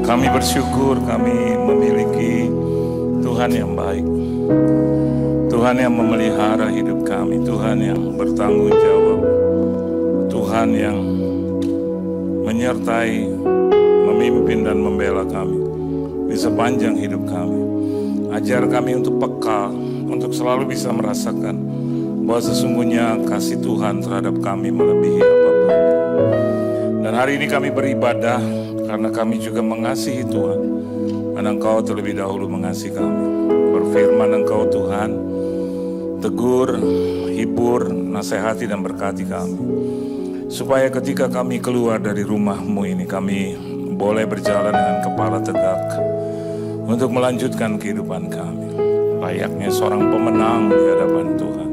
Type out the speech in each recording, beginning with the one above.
Kami bersyukur kami memiliki Tuhan yang baik, Tuhan yang memelihara hidup kami, Tuhan yang bertanggung jawab, Tuhan yang menyertai, memimpin dan membela kami di sepanjang hidup kami. Ajar kami untuk peka, untuk selalu bisa merasakan bahwa sesungguhnya kasih Tuhan terhadap kami melebihi apapun. Dan hari ini kami beribadah karena kami juga mengasihi Tuhan, karena Engkau terlebih dahulu mengasihi kami. Berfirman Engkau Tuhan, tegur, hibur, nasihati dan berkati kami, supaya ketika kami keluar dari rumah-Mu ini, kami boleh berjalan dengan kepala tegak untuk melanjutkan kehidupan kami layaknya seorang pemenang di hadapan Tuhan.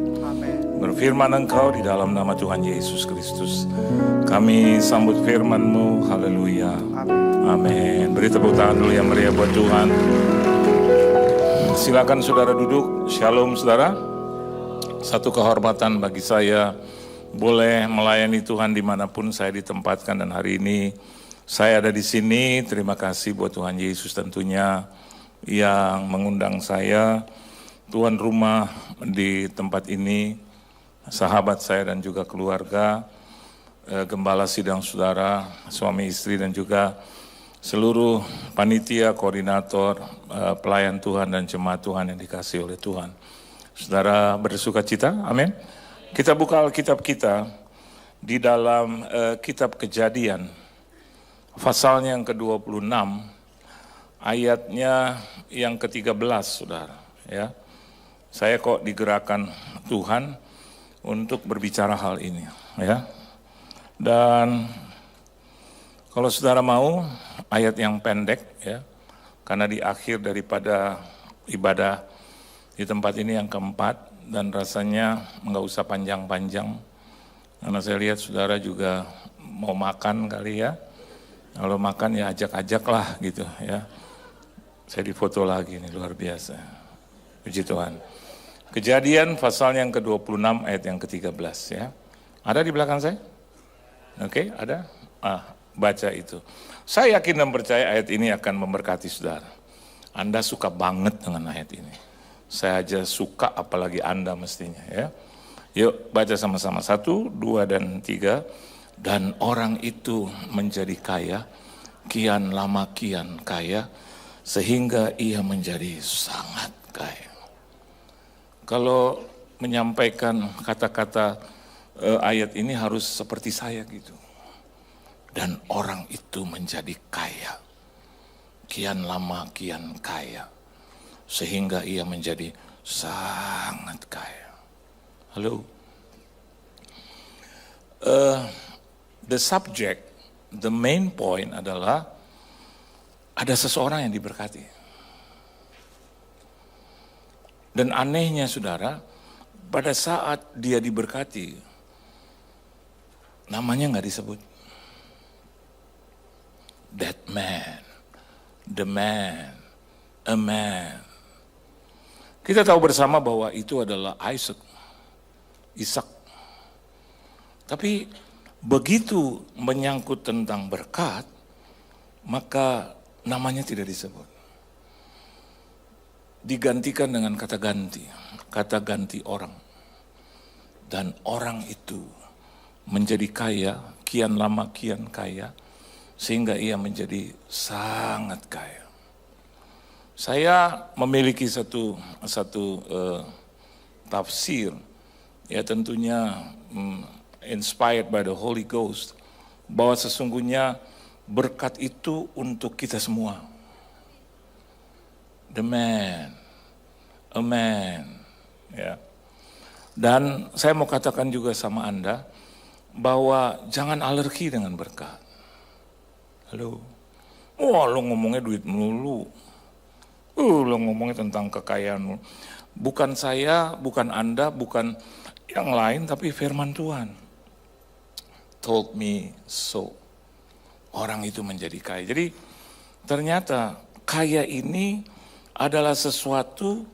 Berfirman Engkau di dalam nama Tuhan Yesus Kristus. Kami sambut firman-Mu, haleluya. Amin. Beri tepuk tangan dulu yang meriah buat Tuhan. Silakan saudara duduk. Shalom saudara. Satu kehormatan bagi saya boleh melayani Tuhan dimanapun saya ditempatkan, dan hari ini saya ada di sini. Terima kasih buat Tuhan Yesus tentunya yang mengundang saya, tuan rumah di tempat ini, sahabat saya dan juga keluarga, gembala sidang saudara, suami istri dan juga seluruh panitia, koordinator, pelayan Tuhan dan jemaat Tuhan yang dikasihi oleh Tuhan. Saudara bersuka cita, amin. Kita buka Alkitab kita di dalam kitab Kejadian, pasalnya yang ke-26, ayatnya yang ke-13, saudara. Ya, saya kok digerakkan Tuhan untuk berbicara hal ini, ya. Dan kalau saudara mau ayat yang pendek, ya, karena di akhir daripada ibadah di tempat ini yang keempat, dan rasanya nggak usah panjang-panjang, karena saya lihat saudara juga mau makan kali ya. Kalau makan ya ajak-ajak lah gitu ya. Saya difoto lagi nih, luar biasa. Puji Tuhan. Kejadian pasal yang ke-26 ayat yang ke-13 ya. Ada di belakang saya? Oke, ada? Baca itu. Saya yakin dan percaya ayat ini akan memberkati saudara. Anda suka banget dengan ayat ini. Saya aja suka, apalagi Anda mestinya ya. Yuk baca sama-sama. 1, 2, dan 3. Dan orang itu menjadi kaya, kian lama kian kaya, sehingga ia menjadi sangat kaya. Kalau menyampaikan kata-kata ayat ini harus seperti saya gitu. Dan orang itu menjadi kaya, kian lama kian kaya, sehingga ia menjadi sangat kaya. Halo. The subject, the main point adalah ada seseorang yang diberkati. Dan anehnya saudara, pada saat dia diberkati, namanya nggak disebut. That man, the man, a man. Kita tahu bersama bahwa itu adalah Ishak. Tapi begitu menyangkut tentang berkat, maka namanya tidak disebut. Digantikan dengan kata ganti orang. Dan orang itu menjadi kaya, kian lama kian kaya, sehingga ia menjadi sangat kaya. Saya memiliki satu tafsir, ya tentunya inspired by the Holy Ghost, bahwa sesungguhnya berkat itu untuk kita semua. The man, a man, ya. Dan saya mau katakan juga sama Anda bahwa jangan alergi dengan berkat. Halo, wah lo ngomongnya duit melulu, lo ngomongnya tentang kekayaan. Bukan saya, bukan Anda, bukan yang lain, tapi firman Tuhan. Told me so. Orang itu menjadi kaya. Jadi ternyata kaya ini adalah sesuatu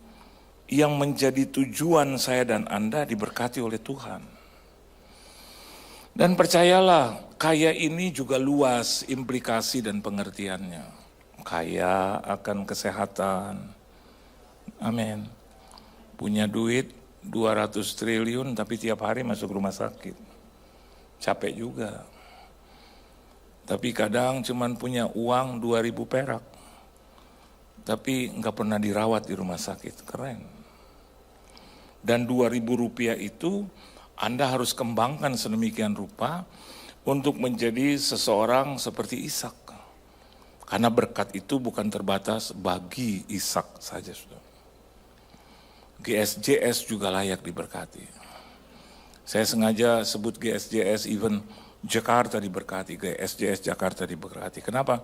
yang menjadi tujuan saya dan Anda diberkati oleh Tuhan. Dan percayalah, kaya ini juga luas implikasi dan pengertiannya. kaya akan kesehatan. Amin. Punya duit 200 triliun tapi tiap hari masuk rumah sakit. Capek juga. Tapi kadang cuman punya uang 2.000 perak. Tapi nggak pernah dirawat di rumah sakit. Keren. Dan 2.000 rupiah itu Anda harus kembangkan sedemikian rupa untuk menjadi seseorang seperti Ishak. Karena berkat itu bukan terbatas bagi Ishak saja, saudara. GSJS juga layak diberkati. Saya sengaja sebut GSJS, even Jakarta diberkati, GSJS Jakarta diberkati. Kenapa?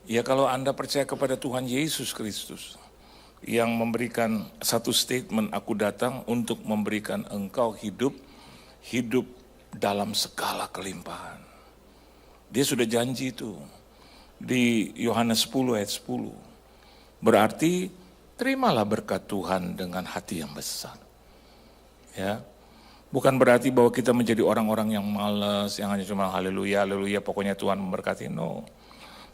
Ya kalau Anda percaya kepada Tuhan Yesus Kristus yang memberikan satu statement, aku datang untuk memberikan engkau hidup dalam segala kelimpahan. Dia sudah janji itu di Yohanes 10 ayat 10. Berarti terimalah berkat Tuhan dengan hati yang besar. Ya. Bukan berarti bahwa kita menjadi orang-orang yang malas, yang hanya cuma haleluya, haleluya, pokoknya Tuhan memberkati. No.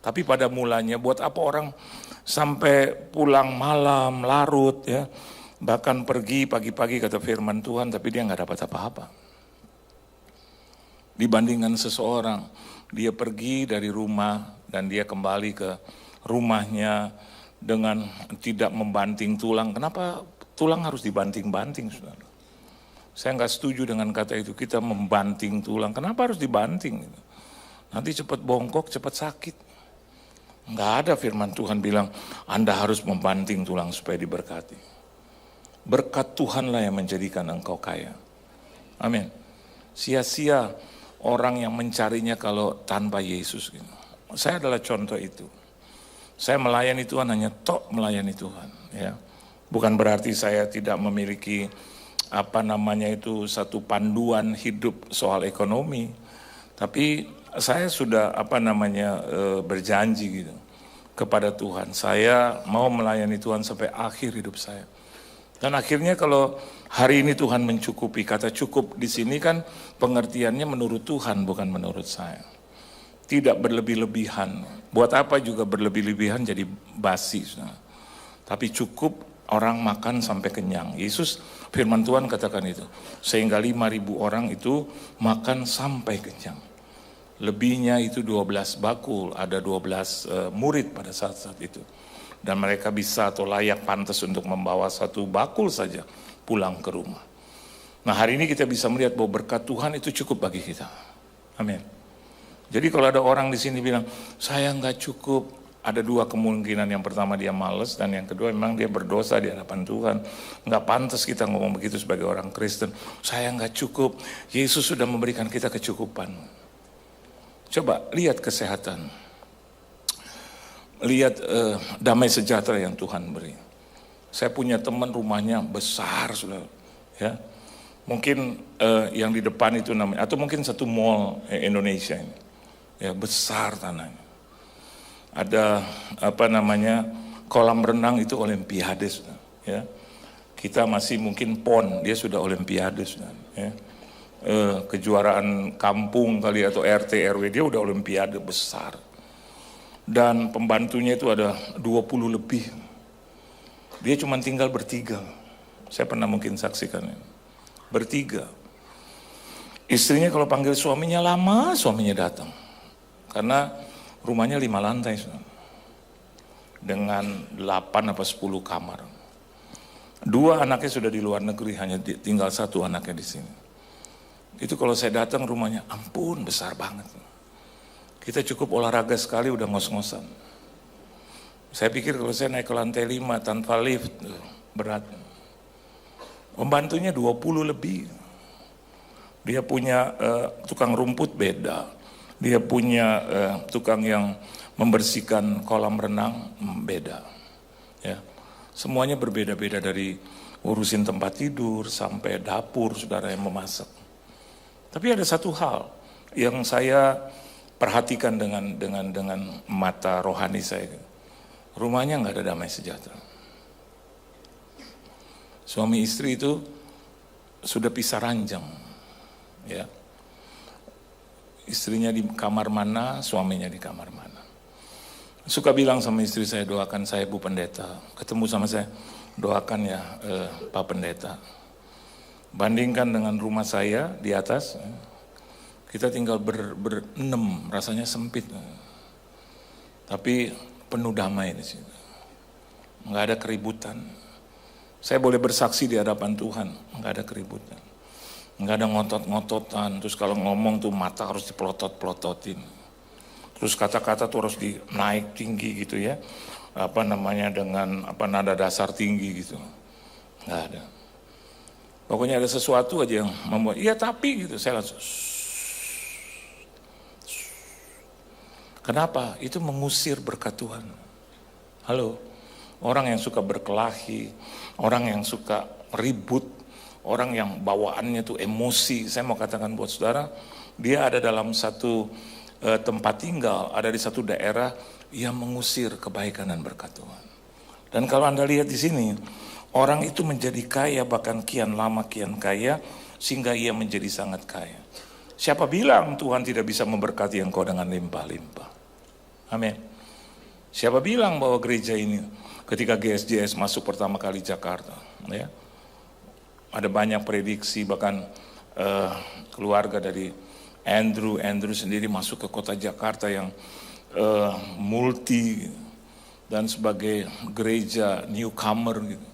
Tapi pada mulanya buat apa orang sampai pulang malam, larut ya. Bahkan pergi pagi-pagi kata firman Tuhan tapi dia nggak dapat apa-apa. Dibandingkan seseorang, dia pergi dari rumah dan dia kembali ke rumahnya dengan tidak membanting tulang. Kenapa tulang harus dibanting-banting, saudara? Saya nggak setuju dengan kata itu, kita membanting tulang. Kenapa harus dibanting? Nanti cepat bongkok, cepat sakit. Nggak ada firman Tuhan bilang, Anda harus membanting tulang supaya diberkati. Berkat Tuhanlah yang menjadikan engkau kaya. Amin. Sia-sia orang yang mencarinya kalau tanpa Yesus. Saya adalah contoh itu. Saya melayani Tuhan hanya tok melayani Tuhan. Ya. Bukan berarti saya tidak memiliki satu panduan hidup soal ekonomi. Tapi saya sudah berjanji gitu kepada Tuhan. Saya mau melayani Tuhan sampai akhir hidup saya. Dan akhirnya kalau hari ini Tuhan mencukupi, kata cukup di sini kan pengertiannya menurut Tuhan bukan menurut saya. Tidak berlebih-lebihan. Buat apa juga berlebih-lebihan jadi basi. Tapi cukup orang makan sampai kenyang. Yesus firman Tuhan katakan itu. Sehingga 5.000 orang itu makan sampai kenyang. Lebihnya itu 12 bakul, ada 12 murid pada saat-saat itu. Dan mereka bisa atau layak pantas untuk membawa satu bakul saja pulang ke rumah. Nah hari ini kita bisa melihat bahwa berkat Tuhan itu cukup bagi kita. Amin. Jadi kalau ada orang di sini bilang, saya nggak cukup, ada dua kemungkinan. Yang pertama dia malas, dan yang kedua memang dia berdosa di hadapan Tuhan. Nggak pantas kita ngomong begitu sebagai orang Kristen. Saya nggak cukup, Yesus sudah memberikan kita kecukupan. Coba lihat kesehatan. Lihat damai sejahtera yang Tuhan beri. Saya punya teman rumahnya besar, saudara. Ya. Mungkin yang di depan itu namanya, atau mungkin satu mall Indonesia ini. Ya besar tanahnya. Ada kolam renang itu olimpiade, ya. Kita masih mungkin PON, dia sudah olimpiade, ya. Kejuaraan kampung kali atau RT RW dia udah olimpiade besar. Dan pembantunya itu ada 20 lebih. Dia cuma tinggal bertiga. Saya pernah mungkin saksikan ini. Bertiga. Istrinya kalau panggil suaminya lama, suaminya datang. Karena rumahnya 5 lantai, dengan 8 apa 10 kamar. 2 anaknya sudah di luar negeri, hanya tinggal 1 anaknya di sini. Itu kalau saya datang rumahnya, ampun besar banget. Kita cukup olahraga sekali udah ngos-ngosan. Saya pikir kalau saya naik ke lantai 5 tanpa lift, berat. Pembantunya 20 lebih. Dia punya tukang rumput beda. Dia punya tukang yang membersihkan kolam renang, beda. Ya. Semuanya berbeda-beda, dari urusin tempat tidur sampai dapur, saudara yang memasak. Tapi ada satu hal yang saya perhatikan dengan mata rohani saya. Rumahnya nggak ada damai sejahtera. Suami istri itu sudah pisah ranjang, ya. Istrinya di kamar mana, suaminya di kamar mana. suka bilang sama istri saya, doakan saya Bu Pendeta. Ketemu sama saya, doakan ya Pak Pendeta. Bandingkan dengan rumah saya di atas, kita tinggal berenam, rasanya sempit. Tapi penuh damai di situ. Nggak ada keributan. Saya boleh bersaksi di hadapan Tuhan, nggak ada keributan. Nggak ada ngotot-ngototan, terus kalau ngomong tuh mata harus dipelotot-pelototin. Terus kata-kata tuh harus dinaik tinggi gitu ya. Dengan nada dasar tinggi gitu. Nggak ada. Pokoknya ada sesuatu aja yang membuat, iya tapi gitu, saya langsung. Kenapa? Itu mengusir berkat Tuhan. Halo, orang yang suka berkelahi, orang yang suka ribut, orang yang bawaannya tuh emosi, saya mau katakan buat saudara, dia ada dalam satu tempat tinggal, ada di satu daerah yang mengusir kebaikan dan berkat Tuhan. Dan kalau Anda lihat di sini, orang itu menjadi kaya, bahkan kian lama kian kaya, sehingga ia menjadi sangat kaya. Siapa bilang Tuhan tidak bisa memberkati engkau dengan limpah-limpah? Amin. Siapa bilang bahwa gereja ini ketika GSJS masuk pertama kali Jakarta, ya, ada banyak prediksi, bahkan keluarga dari Andrew sendiri masuk ke kota Jakarta yang multi dan sebagai gereja newcomer gitu.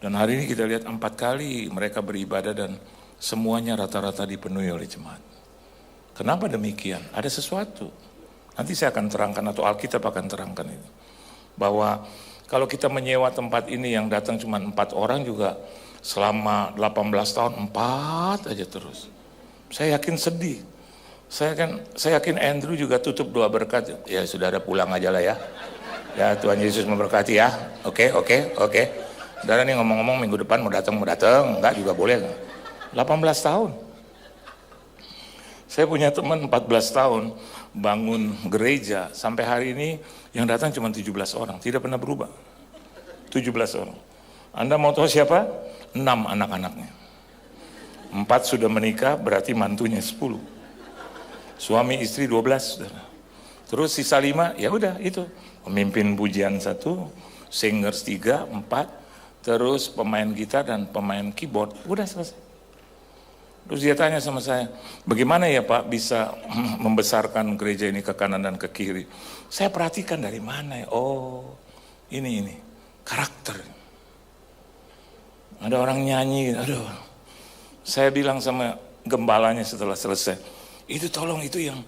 Dan hari ini kita lihat 4 kali mereka beribadah dan semuanya rata-rata dipenuhi oleh jemaat. Kenapa demikian? Ada sesuatu. Nanti saya akan terangkan atau Alkitab akan terangkan itu. Bahwa kalau kita menyewa tempat ini yang datang cuma 4 orang juga selama 18 tahun 4 aja terus. Saya yakin sedih. Saya yakin Andrew juga tutup doa berkat. Ya saudara pulang aja lah ya. Ya Tuhan Yesus memberkati ya. Oke. Saudara nih ngomong-ngomong minggu depan mau datang, enggak juga boleh. 18 tahun. Saya punya teman 14 tahun bangun gereja, sampai hari ini yang datang cuma 17 orang, tidak pernah berubah. 17 orang. Anda mau tahu siapa? 6 anak-anaknya. 4 sudah menikah, berarti mantunya 10. Suami istri 12, saudara. Terus sisa 5, ya udah itu. Pemimpin pujian 1, singers 3, 4, terus pemain gitar dan pemain keyboard, udah selesai. Terus dia tanya sama saya, bagaimana ya Pak bisa membesarkan gereja ini ke kanan dan ke kiri? Saya perhatikan dari mana ya, oh ini, karakter. Ada orang nyanyi, aduh. Saya bilang sama gembalanya setelah selesai, itu tolong itu yang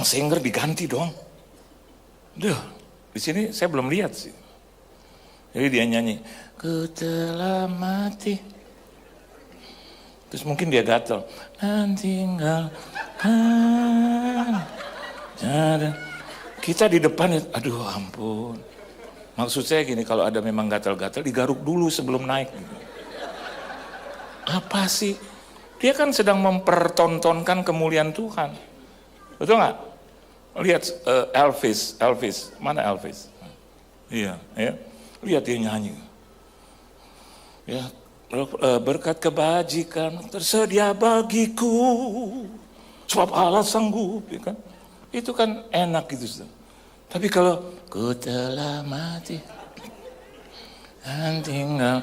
singer diganti dong. Duh, di sini saya belum lihat sih. Jadi dia nyanyi, ku telah mati. Terus mungkin dia gatel, tinggal kita di depan, aduh ampun. Maksud saya gini, kalau ada memang gatel-gatel digaruk dulu sebelum naik. Apa sih? Dia kan sedang mempertontonkan kemuliaan Tuhan. Betul nggak? Lihat Elvis, mana Elvis? Iya, ya. Lihat dia nyanyi. Ya, berkat kebajikan tersedia bagiku, sebab Allah sanggup, ya kan? Itu kan enak gitu. Tapi kalau ku telah mati dan tinggal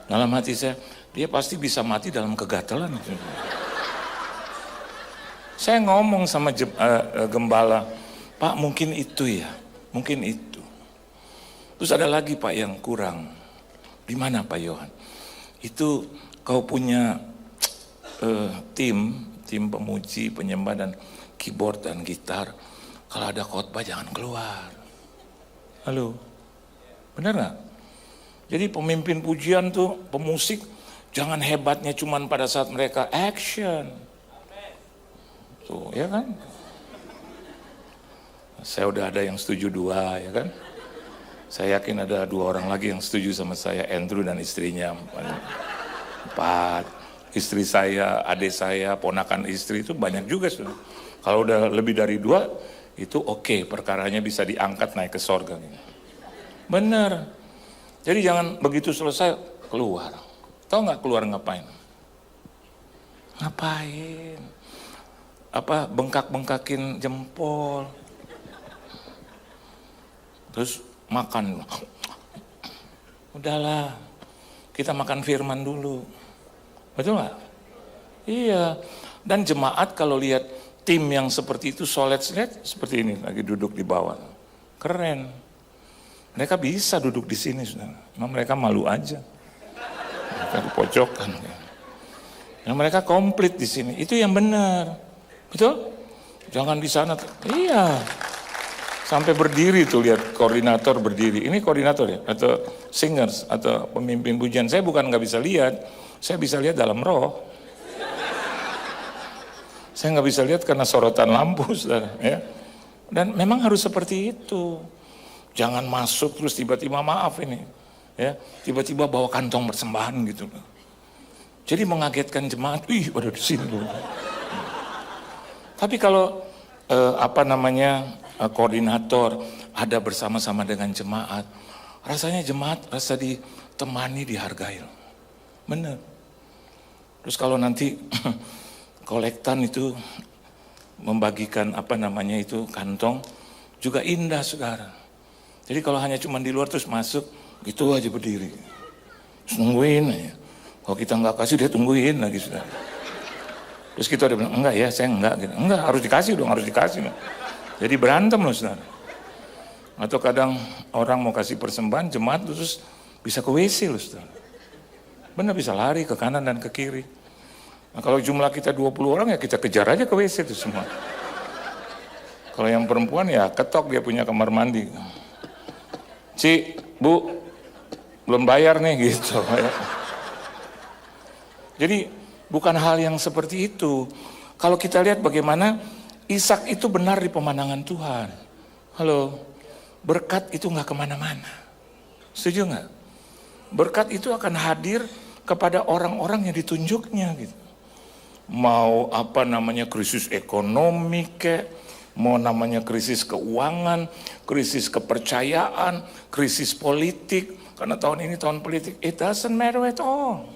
dalam hati saya, dia pasti bisa mati dalam kegatelan. Saya ngomong sama gembala, Pak mungkin itu ya, mungkin itu. Terus ada lagi Pak yang kurang. Di mana Pak Yohan? Itu kau punya tim pemuji, penyembah dan keyboard dan gitar. Kalau ada khotbah jangan keluar. Halo, benar nggak? Jadi pemimpin pujian tuh, pemusik, jangan hebatnya cuman pada saat mereka action. Tuh, ya kan? Saya udah ada yang setuju 2, ya kan? Saya yakin ada 2 orang lagi yang setuju sama saya, Andrew dan istrinya. 4, istri saya, adik saya, ponakan istri itu banyak juga. Kalau udah lebih dari 2, itu oke, perkaranya bisa diangkat naik ke sorga. Bener. Jadi jangan begitu selesai, keluar. Tahu nggak keluar ngapain? Ngapain? Bengkak-bengkakin jempol. terus makan. Udahlah, kita makan firman dulu. Betul nggak? Iya. Dan jemaat kalau lihat tim yang seperti itu solid, seperti ini lagi duduk di bawah. Keren. Mereka bisa duduk di sini, saudara. Mereka malu aja. Mereka di pojokan. Nah, mereka komplit di sini. Itu yang benar. Betul? Jangan di sana. Iya. Sampai berdiri tuh, lihat koordinator berdiri. Ini koordinator ya? Atau singers? Atau pemimpin pujian? Saya bukan nggak bisa lihat. Saya bisa lihat dalam roh. Saya nggak bisa lihat karena sorotan lampu, saudara. Ya. Dan memang harus seperti itu. Jangan masuk terus tiba-tiba maaf ini. Ya, tiba-tiba bawa kantong persembahan gitu. Jadi mengagetkan jemaat, ada di sini loh. Tapi kalau koordinator ada bersama-sama dengan jemaat, rasanya jemaat rasa ditemani, dihargai. Benar. Terus kalau nanti kolektan itu membagikan kantong juga indah, saudara. Jadi kalau hanya cuma di luar terus masuk gitu aja berdiri, terus nungguin aja. Kalau kita nggak kasih dia tungguin lagi, saudara. Terus kita udah bilang enggak ya, saya enggak gitu. Enggak, harus dikasih dong, harus dikasih. Jadi berantem loh, saudara. Atau kadang orang mau kasih persembahan jemaat terus bisa ke WC loh, saudara. Benar, bisa lari ke kanan dan ke kiri. Nah, kalau jumlah kita 20 orang ya kita kejar aja ke WC itu semua. Kalau yang perempuan ya ketok, dia punya kamar mandi. Bu, belum bayar nih gitu. Jadi bukan hal yang seperti itu. Kalau kita lihat bagaimana Ishak itu benar di pemandangan Tuhan. Halo, berkat itu nggak kemana-mana. Setuju nggak? Berkat itu akan hadir kepada orang-orang yang ditunjuknya gitu. Mau krisis ekonomi mau krisis keuangan, krisis kepercayaan, krisis politik, karena tahun ini tahun politik, it doesn't matter at all.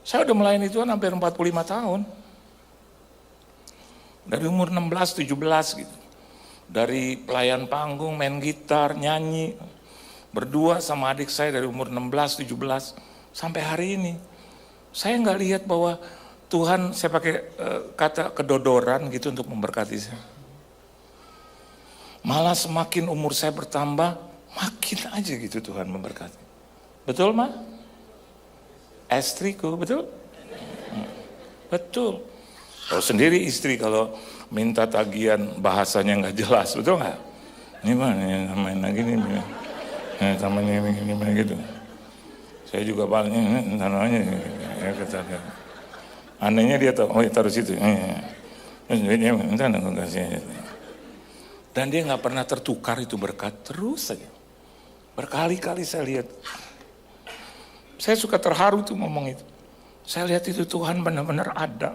Saya udah melayani Tuhan hampir 45 tahun. Dari umur 16, 17 gitu. Dari pelayan panggung, main gitar, nyanyi. Berdua sama adik saya dari umur 16, 17, sampai hari ini. Saya nggak lihat bahwa Tuhan, saya pakai kata kedodoran gitu untuk memberkati saya. Malah semakin umur saya bertambah, makin aja gitu Tuhan memberkati. Betul, Ma? Istriku, betul? Betul. Kalau sendiri istri kalau minta tagihan bahasanya nggak jelas, betul nggak? Ini mana main lagi nih, namanya ini gitu. Saya juga palingnya, namanya ya kata. Anehnya dia tahu, taruh situ. Dan dia nggak pernah tertukar itu berkat, terus saja. Berkali-kali saya lihat. Saya suka terharu tuh ngomong itu. Saya lihat itu Tuhan benar-benar ada.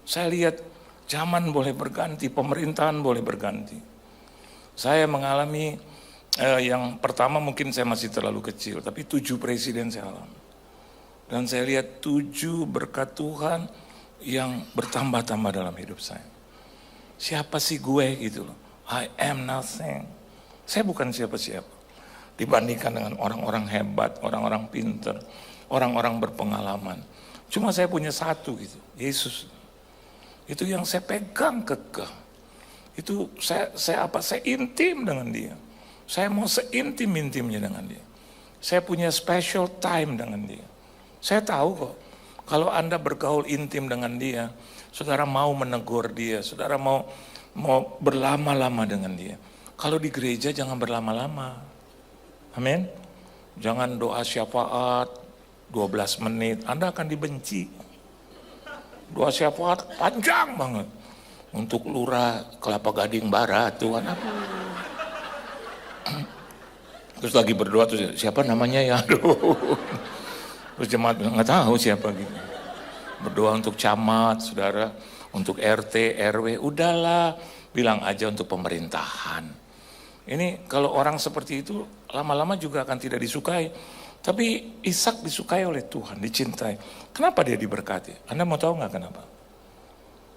Saya lihat zaman boleh berganti, pemerintahan boleh berganti. Saya mengalami yang pertama mungkin saya masih terlalu kecil, tapi 7 presiden saya alami. Dan saya lihat 7 berkat Tuhan yang bertambah-tambah dalam hidup saya. Siapa sih gue gitu loh. I am nothing. Saya bukan siapa-siapa. Dibandingkan dengan orang-orang hebat, orang-orang pinter, orang-orang berpengalaman. Cuma saya punya satu gitu, Yesus. Itu yang saya pegang kekeh. Itu saya intim dengan dia. Saya mau seintim-intimnya dengan dia. Saya punya special time dengan dia. Saya tahu kok, kalau Anda bergaul intim dengan dia, saudara mau menegur dia, saudara mau berlama-lama dengan dia. Kalau di gereja jangan berlama-lama. Amin. Jangan doa syafaat 12 menit, Anda akan dibenci. Doa syafaat panjang banget. Untuk lurah Kelapa Gading Barat, Tuhan apa? Terus lagi berdoa, terus siapa namanya ya? Aduh. Terus jemaat nggak tahu siapa gitu. Berdoa untuk camat, saudara, untuk RT, RW, udahlah, bilang aja untuk pemerintahan. Ini kalau orang seperti itu lama-lama juga akan tidak disukai. Tapi Ishak disukai oleh Tuhan, dicintai. Kenapa dia diberkati? Anda mau tahu nggak kenapa?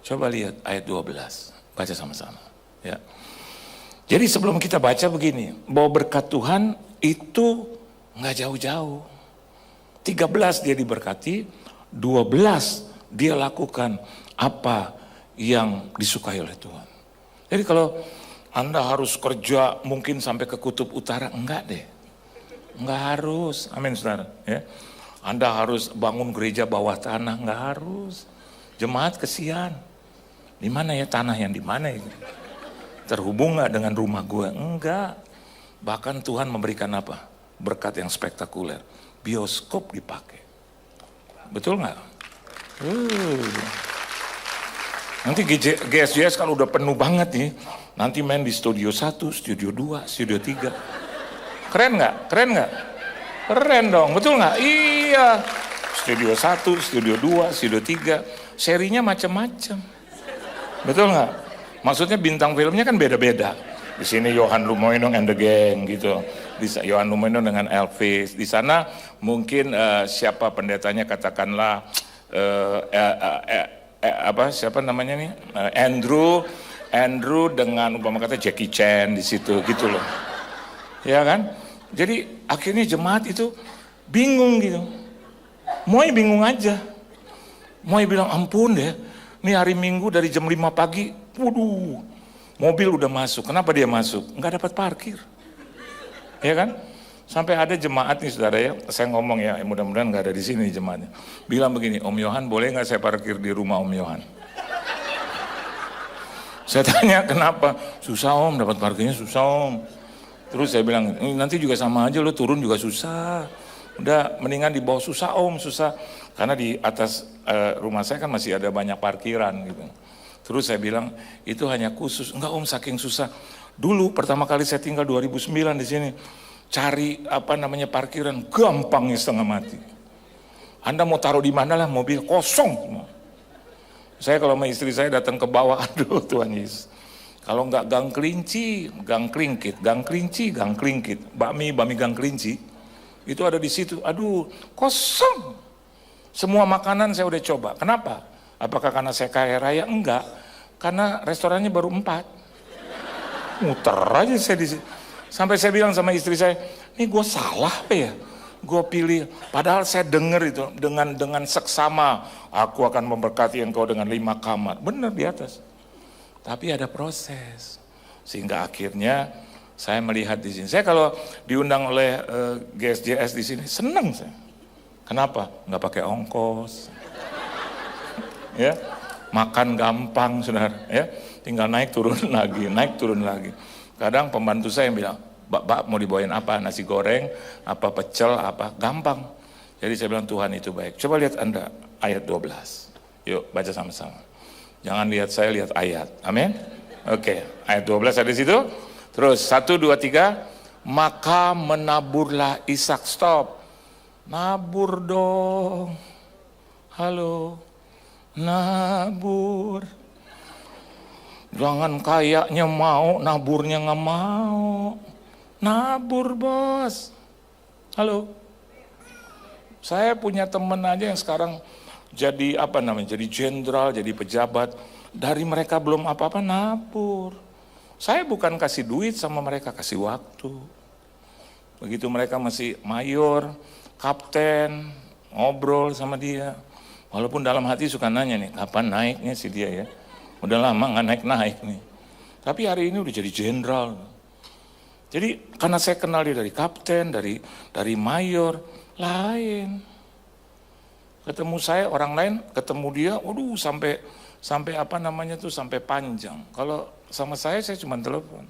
Coba lihat ayat 12, baca sama-sama. Ya. Jadi sebelum kita baca begini, bahwa berkat Tuhan itu nggak jauh-jauh. 13 dia diberkati, 12 dia lakukan apa yang disukai oleh Tuhan. Jadi kalau Anda harus kerja mungkin sampai ke kutub utara, enggak deh. Enggak harus, amin saudara. Ya. Anda harus bangun gereja bawah tanah, enggak harus. Jemaat kesian. Di mana ya tanah yang di mana itu? Terhubung nggak dengan rumah gue? Enggak. Bahkan Tuhan memberikan apa? Berkat yang spektakuler. Bioskop dipakai. Betul nggak? Nanti GSJS kalau udah penuh banget nih, nanti main di studio 1, studio 2, studio 3. Keren nggak? Keren nggak? Keren dong, betul nggak? Iya. Studio 1, studio 2, studio 3. Serinya macam-macam. Betul nggak? Maksudnya bintang filmnya kan beda-beda. Di sini Johan Lumoino and the Gang gitu. Di Johan Lumoino dengan Elvis. Di sana mungkin siapa pendetanya katakanlah siapa namanya nih? Andrew dengan umpama kata Jackie Chan di situ gitu loh. Ya kan? Jadi akhirnya jemaat itu bingung gitu. Moy bingung aja. Moy bilang ampun deh. Ini hari Minggu dari jam 5 pagi, waduh, mobil udah masuk. Kenapa dia masuk? Nggak dapat parkir. Ya kan? Sampai ada jemaat nih saudara ya, saya ngomong ya, mudah-mudahan nggak ada di sini jemaatnya. Bilang begini, Om Yohan boleh nggak saya parkir di rumah Om Yohan? Saya tanya kenapa? Susah Om, dapat parkirnya susah Om. Terus saya bilang, nanti juga sama aja lo turun juga susah. Udah mendingan di bawah susah Om, susah. Karena di atas rumah saya kan masih ada banyak parkiran gitu. Terus saya bilang, itu hanya khusus. Enggak Om, saking susah. Dulu pertama kali saya tinggal 2009 di sini, cari parkiran gampangnya setengah mati. Anda mau taruh di mana lah, mobil kosong semua. Saya kalau sama istri saya datang ke bawah, aduh Tuhan Yesus. Kalau enggak gang kelinci, gang kelingkit, gang kelinci, gang kelingkit. Bakmi gang kelinci, itu ada di situ. Aduh, kosong. Semua makanan saya udah coba. Kenapa? Apakah karena saya kaya raya? Enggak. Karena restorannya baru 4. Muter aja saya di situ. Sampai saya bilang sama istri saya, ini gue salah apa ya? Gue pilih. Padahal saya dengar itu dengan seksama. Aku akan memberkati engkau dengan 5 kamar. Benar di atas. Tapi ada proses. Sehingga akhirnya saya melihat di sini. Saya kalau diundang oleh GSJS di sini, senang saya. Kenapa? Nggak pakai ongkos. Ya, makan gampang, saudara. Ya, tinggal naik turun lagi, naik turun lagi. Kadang pembantu saya yang bilang, Mbak mau dibawain apa? Nasi goreng, apa pecel, apa? Gampang. Jadi saya bilang Tuhan itu baik. Coba lihat Anda ayat 12. Yuk baca sama-sama. Jangan lihat saya, lihat ayat. Amin. Oke, ayat 12 ada di situ. Terus 1, 2, 3. Maka menaburlah Ishak. Stop. Nabur dong. Halo. Nabur. Jangan kayaknya mau, naburnya nggak mau. Nabur bos. Halo. Saya punya teman aja yang sekarang jadi jadi jenderal, jadi pejabat. Dari mereka belum apa-apa nabur. Saya bukan kasih duit sama mereka, kasih waktu. Begitu mereka masih mayor, kapten, ngobrol sama dia. Walaupun dalam hati suka nanya nih, kapan naiknya si dia ya. Udah lama nggak naik-naik nih. Tapi hari ini udah jadi jenderal. Jadi karena saya kenal dia dari kapten, dari mayor, lain. Ketemu saya orang lain, ketemu dia, waduh sampai sampai panjang. Kalau sama saya cuma telepon.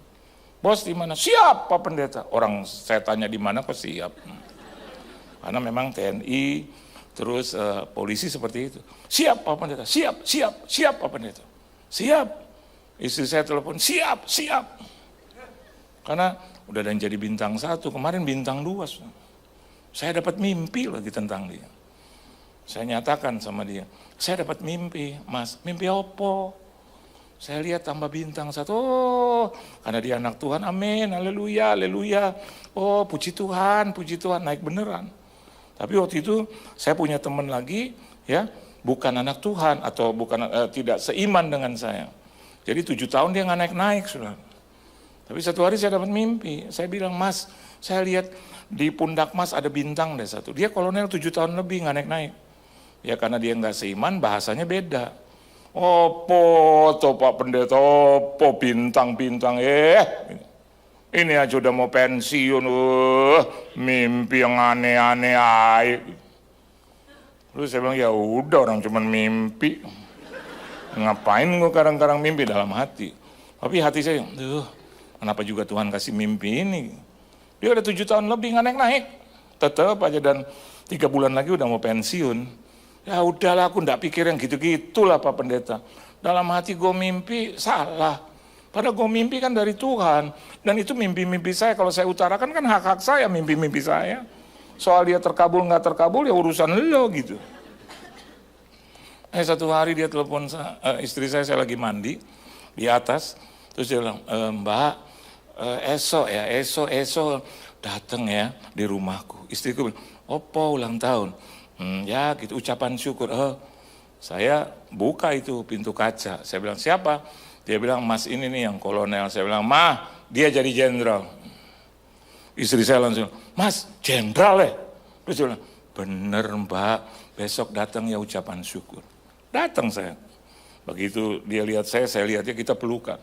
Bos di mana? Siap Pak Pendeta. Orang saya tanya di mana kok siap. Karena memang TNI, terus polisi seperti itu. Siap Pak Pendeta, siap Pak Pendeta. Siap. Istri saya telepon, siap. Karena udah dan jadi bintang 1, kemarin bintang 2. Saya dapat mimpi lagi tentang dia. Saya nyatakan sama dia, saya dapat mimpi, Mas. Mimpi apa? Saya lihat tambah bintang 1. Oh, karena dia anak Tuhan, amin, haleluya. Oh, puji Tuhan, naik beneran. Tapi waktu itu saya punya teman lagi, ya, bukan anak Tuhan atau bukan tidak seiman dengan saya. Jadi 7 tahun dia nggak naik-naik, saudara. Tapi satu hari saya dapat mimpi, saya bilang, Mas, saya lihat di pundak Mas ada bintang deh satu. Dia kolonel 7 tahun lebih nggak naik-naik. Ya karena dia nggak seiman, bahasanya beda. Opo, toh Pak Pendeta, opo bintang-bintang, ini aja udah mau pensiun, mimpi yang aneh-aneh aja. Lalu saya bilang, ya udah orang cuman mimpi. Ngapain gue kadang-kadang mimpi dalam hati. Tapi hati saya, kenapa juga Tuhan kasih mimpi ini? Dia udah 7 tahun lebih nggak naik-naik. Tetap aja dan 3 bulan lagi udah mau pensiun. Ya udahlah aku nggak pikir yang gitu-gitulah Pak Pendeta. Dalam hati gue mimpi salah. Padahal gue mimpi kan dari Tuhan. Dan itu mimpi-mimpi saya. Kalau saya utarakan kan hak-hak saya, mimpi-mimpi saya. Soal dia terkabul nggak terkabul ya urusan lo gitu. Satu hari dia telepon istri saya lagi mandi di atas. Terus dia bilang, Mbak, esok datang ya di rumahku. Istriku bilang, opo ulang tahun. Ya gitu ucapan syukur. Saya buka itu pintu kaca. Saya bilang siapa? Dia bilang Mas ini nih yang kolonel. Saya bilang dia jadi jenderal. Istri saya langsung, Mas jenderal ya? Terus dia bilang bener Mbak besok datang ya ucapan syukur. Datang saya. Begitu dia lihat saya lihatnya kita pelukan.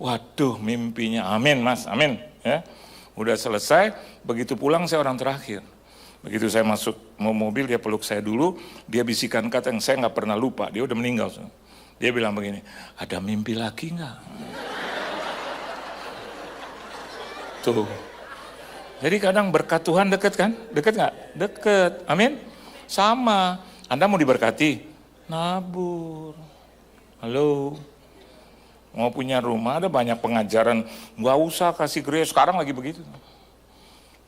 Waduh mimpinya amin Mas amin ya. Udah selesai begitu pulang saya orang terakhir. Begitu saya masuk mau mobil, dia peluk saya dulu, dia bisikan kata yang saya nggak pernah lupa, dia udah meninggal. Dia bilang begini, ada mimpi lagi nggak? Tuh. Jadi kadang berkat Tuhan deket kan? Deket nggak? Deket. Amin? Sama. Anda mau diberkati? Nabur. Halo. Mau punya rumah, ada banyak pengajaran. Nggak usah kasih gereja, sekarang lagi begitu.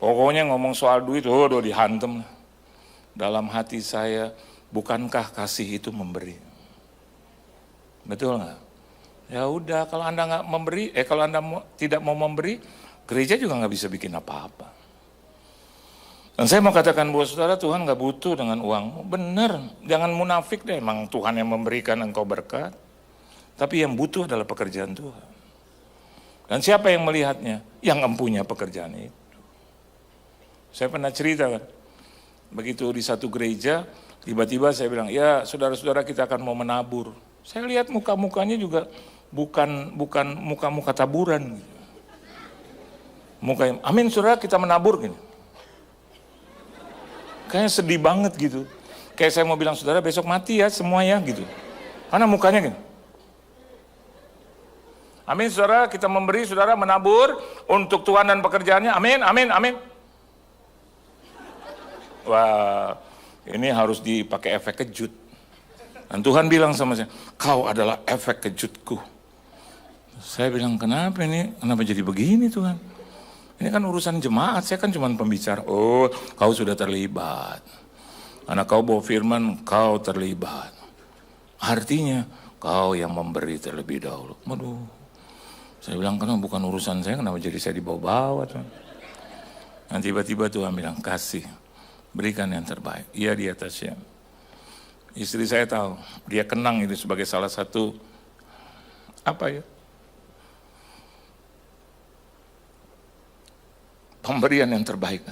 Pokoknya ngomong soal duit, udah dihantem. Dalam hati saya, bukankah kasih itu memberi? Betul nggak? Ya udah, kalau Anda nggak memberi, kalau Anda tidak mau memberi, gereja juga nggak bisa bikin apa-apa. Dan saya mau katakan buat saudara, Tuhan nggak butuh dengan uangmu. Bener, jangan munafik deh, emang Tuhan yang memberikan engkau berkat. Tapi yang butuh adalah pekerjaan Tuhan. Dan siapa yang melihatnya? Yang empunya pekerjaan itu. Saya pernah cerita kan, begitu di satu gereja, tiba-tiba saya bilang, ya saudara-saudara kita akan mau menabur. Saya lihat muka-mukanya juga bukan muka-muka taburan. Muka, amin saudara kita menabur gini. Kayaknya sedih banget gitu. Kayak saya mau bilang saudara besok mati ya semua ya gitu. Karena mukanya gini. Amin saudara kita memberi saudara menabur untuk Tuhan dan pekerjaannya. Amin, amin, amin. Wah, ini harus dipakai efek kejut. Dan Tuhan bilang sama saya, kau adalah efek kejutku. Saya bilang, kenapa ini? Kenapa jadi begini Tuhan? Ini kan urusan jemaat, saya kan cuma pembicara. Oh, kau sudah terlibat. Karena kau bawa firman, kau terlibat. Artinya, kau yang memberi terlebih dahulu. Waduh. Saya bilang, kenapa bukan urusan saya, kenapa jadi saya dibawa-bawa Tuhan? Dan tiba-tiba Tuhan bilang, kasih. Berikan yang terbaik. Ia di atasnya. Istri saya tahu, dia kenang itu sebagai salah satu, pemberian yang terbaik.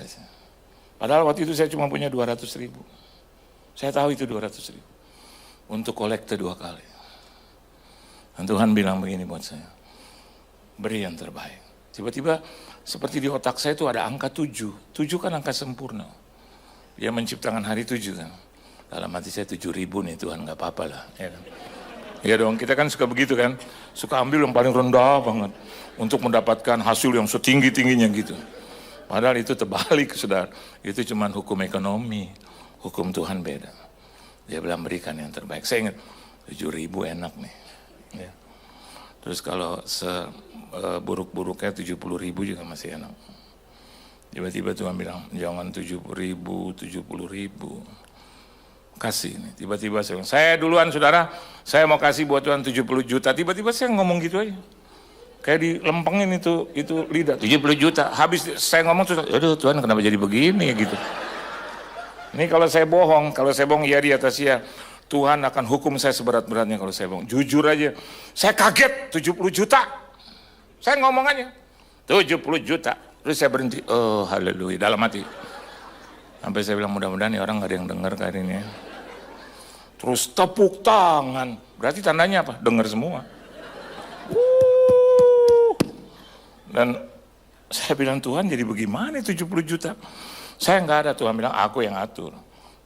Padahal waktu itu saya cuma punya 200.000. Saya tahu itu 200.000. Untuk kolekte 2 kali. Dan Tuhan bilang begini buat saya, beri yang terbaik. Tiba-tiba seperti di otak saya itu ada angka 7. 7 kan angka sempurna. Dia menciptakan hari 7 kan. Dalam hati saya 7.000 nih Tuhan, gak apa-apa lah. Ya kan? Ya dong, kita kan suka begitu kan. Suka ambil yang paling rendah banget. Untuk mendapatkan hasil yang setinggi-tingginya gitu. Padahal itu terbalik saudara. Itu cuma hukum ekonomi. Hukum Tuhan beda. Dia bilang berikan yang terbaik. Saya ingat 7.000 enak nih. Ya. Terus kalau seburuk-buruknya 70.000 juga masih enak. Tiba-tiba Tuhan bilang, jangan 70.000, 70.000. Kasih nih. Tiba-tiba saya bilang, saya duluan saudara, saya mau kasih buat Tuhan 70 juta. Tiba-tiba saya ngomong gitu aja. Kayak dilempengin itu lidah, 70 juta. Habis saya ngomong, aduh Tuhan kenapa jadi begini gitu. Ini kalau saya bohong ya di atas ya. Tuhan akan hukum saya seberat-beratnya kalau saya bohong. Jujur aja, saya kaget 70 juta. Saya ngomong aja, 70 juta. Terus saya berhenti, oh haleluya, dalam hati. Sampai saya bilang mudah-mudahan ya orang gak ada yang dengar kali ini ya. Terus tepuk tangan, berarti tandanya apa? Dengar semua. Dan saya bilang Tuhan jadi bagaimana 70 juta? Saya nggak ada, Tuhan bilang aku yang atur.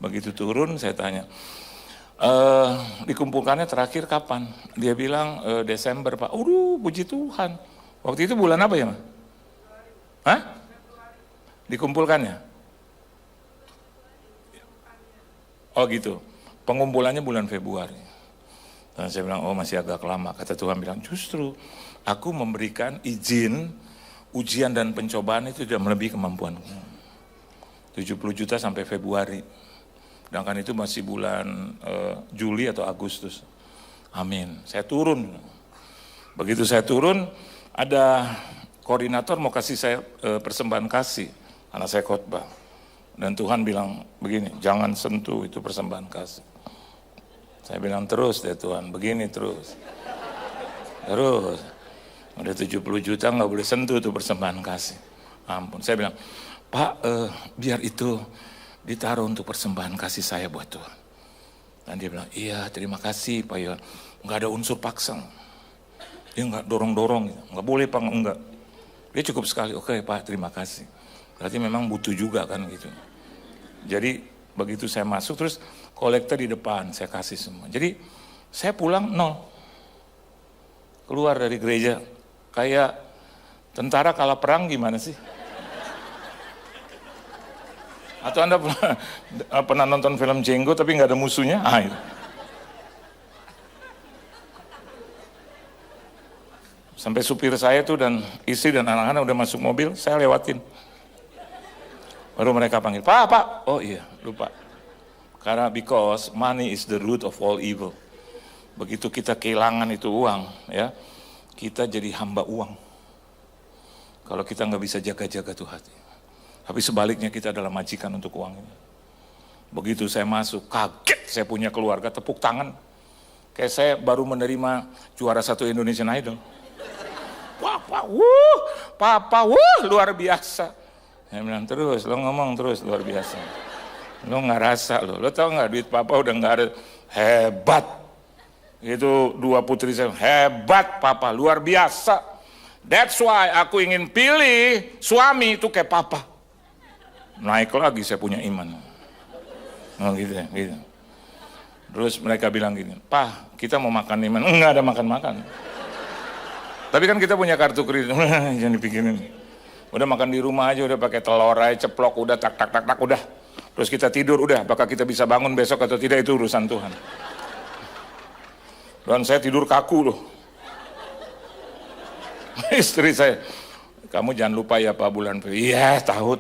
Begitu turun saya tanya, dikumpulkannya terakhir kapan? Dia bilang Desember Pak. Puji Tuhan. Waktu itu bulan apa ya Mas? Hah? Dikumpulkannya? Oh gitu. Pengumpulannya bulan Februari. Dan saya bilang, oh masih agak lama. Kata Tuhan bilang, justru aku memberikan izin, ujian dan pencobaan itu sudah melebihi kemampuanku. 70 juta sampai Februari. Sedangkan itu masih bulan Juli atau Agustus. Amin. Saya turun. Begitu saya turun, ada koordinator mau kasih saya persembahan kasih. Anak saya khotbah. Dan Tuhan bilang begini, jangan sentuh itu persembahan kasih. Saya bilang terus deh Tuhan, begini terus. Terus. Udah 70 juta nggak boleh sentuh tuh persembahan kasih. Ampun. Saya bilang, Pak biar itu ditaruh untuk persembahan kasih saya buat Tuhan. Dan dia bilang, iya terima kasih Pak Yon. Nggak ada unsur paksa. Dia nggak dorong-dorong. Nggak boleh Pak, enggak. Dia cukup sekali, oke Pak terima kasih. Berarti memang butuh juga kan gitu. Jadi begitu saya masuk terus kolektor di depan, saya kasih semua. Jadi saya pulang nol. Keluar dari gereja, kayak tentara kalah perang gimana sih? Atau Anda pernah nonton film Django tapi nggak ada musuhnya? Itu. Sampai supir saya tuh dan istri dan anak-anak udah masuk mobil, saya lewatin. Baru mereka panggil, Pak. Oh iya, lupa. Karena because money is the root of all evil. Begitu kita kehilangan itu uang, ya, kita jadi hamba uang. Kalau kita nggak bisa jaga-jaga tuh hati. Tapi sebaliknya kita adalah majikan untuk uang ini. Begitu saya masuk, kaget saya punya keluarga, tepuk tangan. Kayak saya baru menerima juara 1 Indonesian Idol. Papa, luar biasa. Saya bilang terus, lo ngomong terus luar biasa. Lo nggak rasa lo tau nggak duit papa udah nggak ada, hebat. Itu 2 putri saya, hebat papa, luar biasa. That's why aku ingin pilih suami itu kayak papa. Naik lagi saya punya iman. Oh gitu ya, gitu. Terus mereka bilang gini, Pak kita mau makan iman, enggak ada makan-makan. Tapi kan kita punya kartu kredit, jangan dipikirin. Udah makan di rumah aja, udah pakai telur aja, ceplok, udah tak, udah. Terus kita tidur, udah, apakah kita bisa bangun besok atau tidak itu urusan Tuhan. Dan saya tidur kaku loh. Istri saya, kamu jangan lupa ya Pak bulan Februari. Iya tahu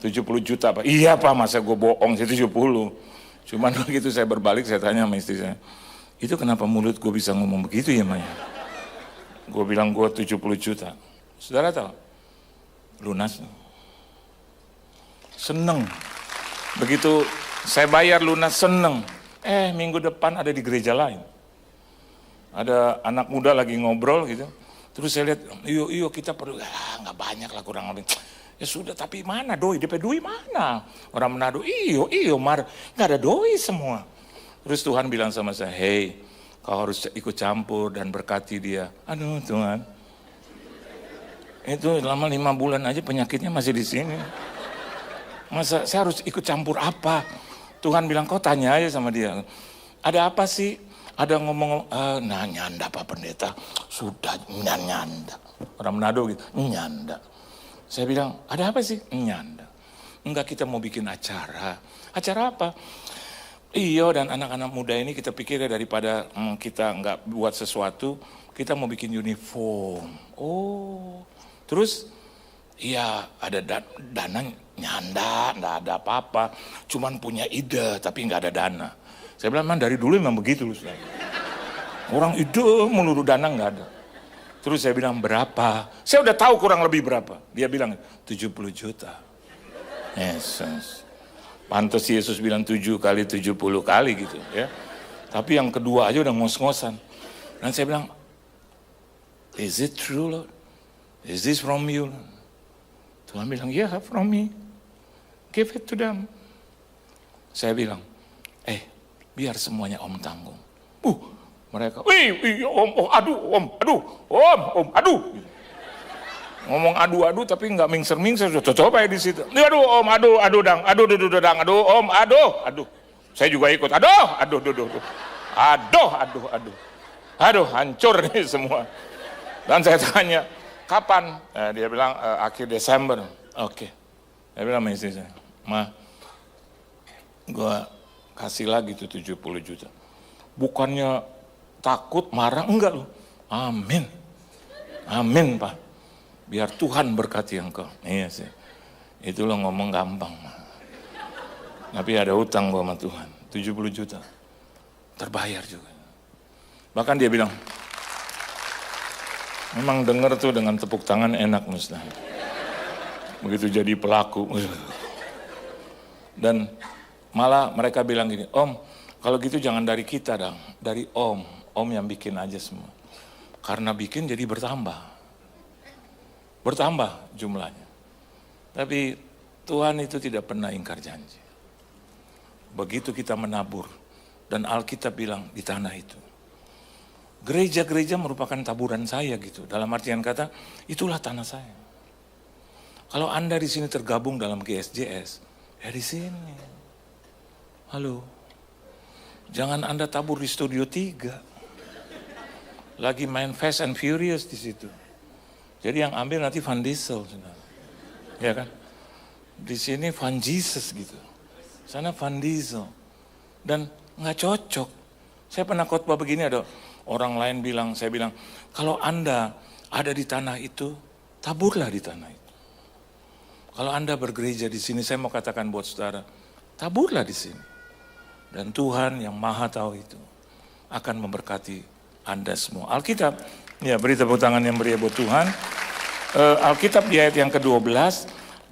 70 juta Pak. Iya Pak, masa gue bohong sih 70. Cuman begitu saya berbalik saya tanya sama istri saya, itu kenapa mulut gue bisa ngomong begitu ya Maya? Gue bilang gue 70 juta. Saudara tahu? Lunas. Seneng. Begitu saya bayar lunas seneng. Minggu depan ada di gereja lain. Ada anak muda lagi ngobrol gitu. Terus saya lihat, iyo kita perlu, nggak banyak lah kurang lebih. Ya sudah, tapi mana doi? DP doi mana? Orang Manado, iyo nggak ada doi semua. Terus Tuhan bilang sama saya, hey, kau harus ikut campur dan berkati dia. Aduh Tuhan, itu lama 5 bulan aja penyakitnya masih di sini. Masa saya harus ikut campur apa? Tuhan bilang, kau tanya aja sama dia. Ada apa sih? Ada ngomong, nyanda Pak Pendeta, sudah nyanda. Orang Manado gitu, nyanda. Saya bilang, ada apa sih? Nyanda. Enggak, kita mau bikin acara. Acara apa? Iyo dan anak-anak muda ini kita pikir ya daripada kita nggak buat sesuatu, kita mau bikin uniform. Oh, terus iya ada dana nyanda, nggak ada apa-apa. Cuman punya ide tapi nggak ada dana. Saya bilang, man dari dulu memang begitu loh. Orang ide melulu dana nggak ada. Terus saya bilang, berapa? Saya udah tahu kurang lebih berapa. Dia bilang, 70 juta. Yesus. Pantes Yesus bilang 7 kali 70 kali gitu ya. Tapi yang kedua aja udah ngos-ngosan. Dan saya bilang, Is it true, Lord? Is this from you, Lord? Tuhan bilang, yeah, from me. Give it to them. Saya bilang, biar semuanya Om tanggung. Mereka, Om, aduh. Ngomong adu-adu tapi nggak mingser-mingser, coba ya di situ. Aduh, Om, aduh, dang, Om, aduh. Saya juga ikut, aduh, hancur nih semua. Dan saya tanya, kapan? Dia bilang akhir Desember. Oke. Saya bilang sama istri saya, Ma, gue kasih lagi tuh 70 juta. Bukannya takut, marah, enggak loh. Amin, Pak. Biar Tuhan berkati engkau. Iya sih. Itu lo ngomong gampang. Tapi ada utang gua sama Tuhan. 70 juta. Terbayar juga. Bahkan dia bilang, memang denger tuh dengan tepuk tangan enak Ustaz. Begitu jadi pelaku. Dan malah mereka bilang gini, Om, kalau gitu jangan dari kita dong. Dari Om yang bikin aja semua. Karena bikin jadi bertambah jumlahnya. Tapi Tuhan itu tidak pernah ingkar janji. Begitu kita menabur, dan Alkitab bilang di tanah itu. Gereja-gereja merupakan taburan saya gitu. Dalam artian kata, itulah tanah saya. Kalau Anda di sini tergabung dalam GSJS, ya di sini. Halo. Jangan Anda tabur di Studio 3. Lagi main Fast and Furious di situ. Jadi yang ambil nanti Van Diesel, ya kan? Di sini Van Jesus gitu, sana Van Diesel, dan nggak cocok. Saya pernah khotbah begini, ada orang lain bilang, saya bilang, kalau Anda ada di tanah itu, taburlah di tanah itu. Kalau Anda bergereja di sini, saya mau katakan buat saudara, taburlah di sini. Dan Tuhan yang Maha Tahu itu akan memberkati Anda semua. Alkitab, ya beri tepuk tangan yang meriah buat Tuhan. Alkitab di ayat yang ke-12,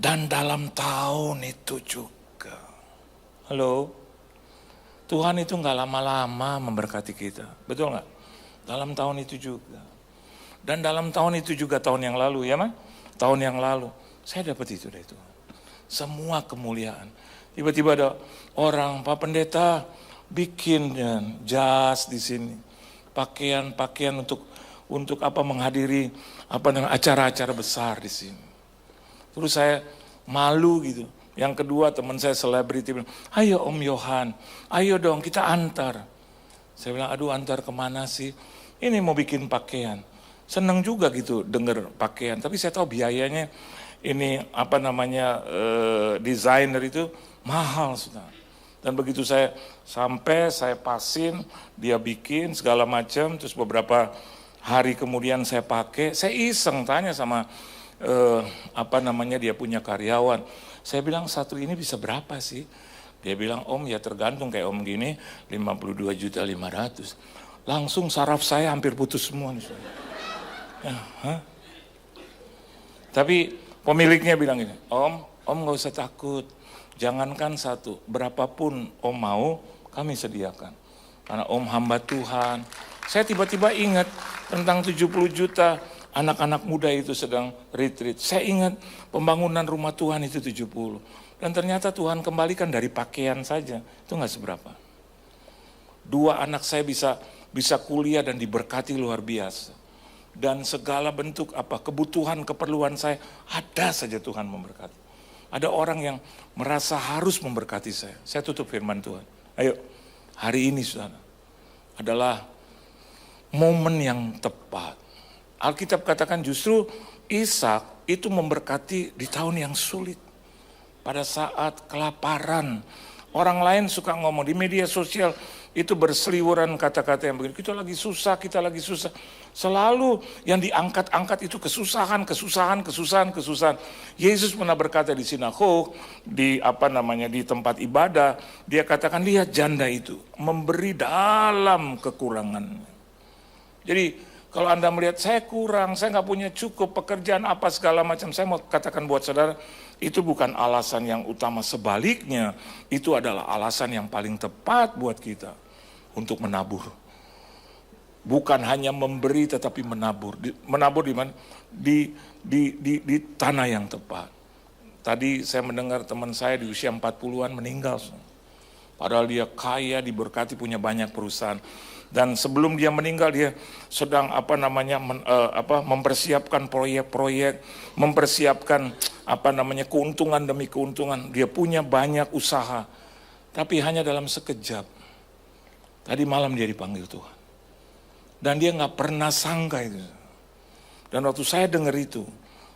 dan dalam tahun itu juga. Halo, Tuhan itu nggak lama-lama memberkati kita, betul nggak? Dalam tahun itu juga. Dan dalam tahun itu juga tahun yang lalu, ya mah? Tahun yang lalu, saya dapat itu dari Tuhan. Semua kemuliaan. Tiba-tiba ada orang, Pak Pendeta, bikin jas di sini, pakaian untuk apa menghadiri acara-acara besar di sini. Terus saya malu gitu. Yang kedua teman saya selebriti bilang, ayo Om Yohan, ayo dong kita antar. Saya bilang, aduh antar kemana sih? Ini mau bikin pakaian. Seneng juga gitu denger pakaian. Tapi saya tahu biayanya ini desainer itu mahal. Saudara. Dan begitu saya sampai, saya pasin, dia bikin segala macam, terus beberapa hari kemudian saya pakai, saya iseng tanya sama dia punya karyawan. Saya bilang satu ini bisa berapa sih? Dia bilang Om ya tergantung kayak Om gini 52.500.000. Langsung saraf saya hampir putus semua nih. Ya, Tapi pemiliknya bilang gini, Om nggak usah takut. Jangankan satu, berapapun Om mau kami sediakan. Karena Om hamba Tuhan. Saya tiba-tiba ingat tentang 70 juta anak-anak muda itu sedang retreat. Saya ingat pembangunan rumah Tuhan itu 70. Dan ternyata Tuhan kembalikan dari pakaian saja. Itu nggak seberapa. 2 anak saya bisa kuliah dan diberkati luar biasa. Dan segala bentuk kebutuhan, keperluan saya, ada saja Tuhan memberkati. Ada orang yang merasa harus memberkati saya. Saya tutup firman Tuhan. Ayo, hari ini saudara, adalah momen yang tepat. Alkitab katakan justru Ishak itu memberkati di tahun yang sulit. Pada saat kelaparan. Orang lain suka ngomong di media sosial itu berseliweran kata-kata yang begini. Kita lagi susah. Selalu yang diangkat-angkat itu kesusahan. Yesus pernah berkata di sinagog, di tempat ibadah, dia katakan lihat janda itu memberi dalam kekurangannya. Jadi kalau Anda melihat saya kurang, saya nggak punya cukup pekerjaan apa segala macam, saya mau katakan buat saudara, itu bukan alasan yang utama. Sebaliknya, itu adalah alasan yang paling tepat buat kita untuk menabur. bukan hanya memberi tetapi menabur. Menabur di mana? Di tanah yang tepat. Tadi saya mendengar teman saya di usia 40-an meninggal. Padahal dia kaya, diberkati, punya banyak perusahaan. Dan sebelum dia meninggal dia sedang mempersiapkan proyek-proyek, mempersiapkan keuntungan demi keuntungan. Dia punya banyak usaha, tapi hanya dalam sekejap. Tadi malam dia dipanggil Tuhan. Dan dia nggak pernah sangka itu. Dan waktu saya dengar itu,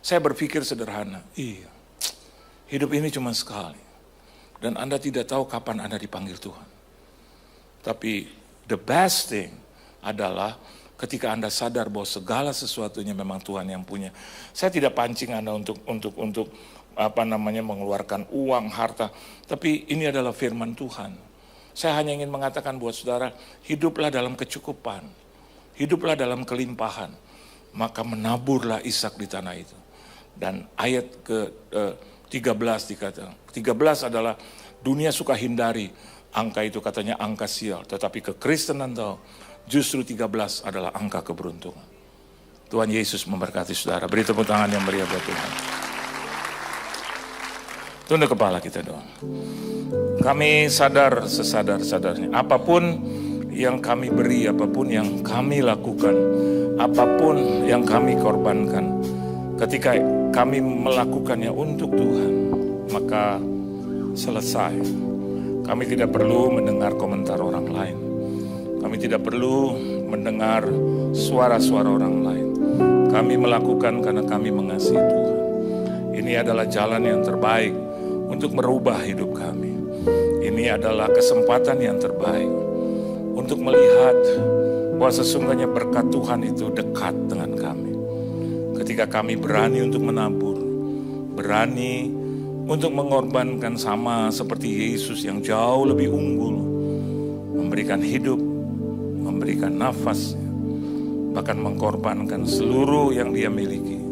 saya berpikir sederhana, iya, hidup ini cuma sekali. Dan Anda tidak tahu kapan Anda dipanggil Tuhan. Tapi the best thing adalah ketika Anda sadar bahwa segala sesuatunya memang Tuhan yang punya. Saya tidak pancing Anda untuk mengeluarkan uang, harta. Tapi ini adalah firman Tuhan. Saya hanya ingin mengatakan buat saudara, hiduplah dalam kecukupan. Hiduplah dalam kelimpahan. Maka menaburlah Ishak di tanah itu. Dan ayat ke-13 dikatakan. 13 adalah dunia suka hindari. Angka itu katanya angka sial. Tetapi kekristenan tahu justru 13 adalah angka keberuntungan. Tuhan Yesus memberkati saudara. Beri tepuk tangan yang meriah buat Tuhan. Tunduk kepala kita doang. Kami sadar sesadar-sadarnya. Apapun yang kami beri, apapun yang kami lakukan, apapun yang kami korbankan, ketika kami melakukannya untuk Tuhan, maka selesai. Kami tidak perlu mendengar komentar orang lain. Kami tidak perlu mendengar suara-suara orang lain. Kami melakukan karena kami mengasihi Tuhan. Ini adalah jalan yang terbaik untuk merubah hidup kami. Ini adalah kesempatan yang terbaik untuk melihat bahwa sesungguhnya berkat Tuhan itu dekat dengan kami. Ketika kami berani untuk menabur, berani untuk mengorbankan sama seperti Yesus yang jauh lebih unggul, memberikan hidup, memberikan nafas, bahkan mengorbankan seluruh yang dia miliki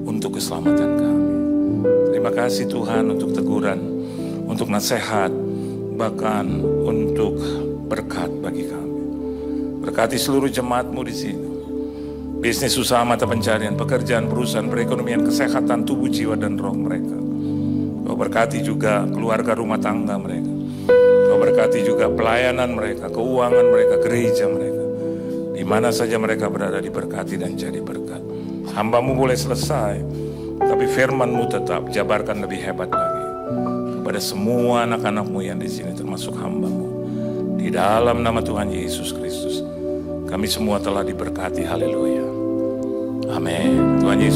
untuk keselamatan kami. Terima kasih Tuhan untuk teguran, untuk nasihat, bahkan untuk berkat bagi kami. Berkati seluruh jemaat-Mu di sini. Bisnis, usaha, mata pencarian, pekerjaan, perusahaan, perekonomian, kesehatan, tubuh, jiwa, dan roh mereka. Kau berkati juga keluarga rumah tangga mereka. Kau berkati juga pelayanan mereka, keuangan mereka, gereja mereka. Di mana saja mereka berada diberkati dan jadi berkat. Hamba-Mu boleh selesai, tapi firman-Mu tetap jabarkan lebih hebat lagi. Kepada semua anak-anak-Mu yang di sini termasuk hamba-Mu. Di dalam nama Tuhan Yesus Kristus, kami semua telah diberkati. Haleluya. Amin. Tuhan Yesus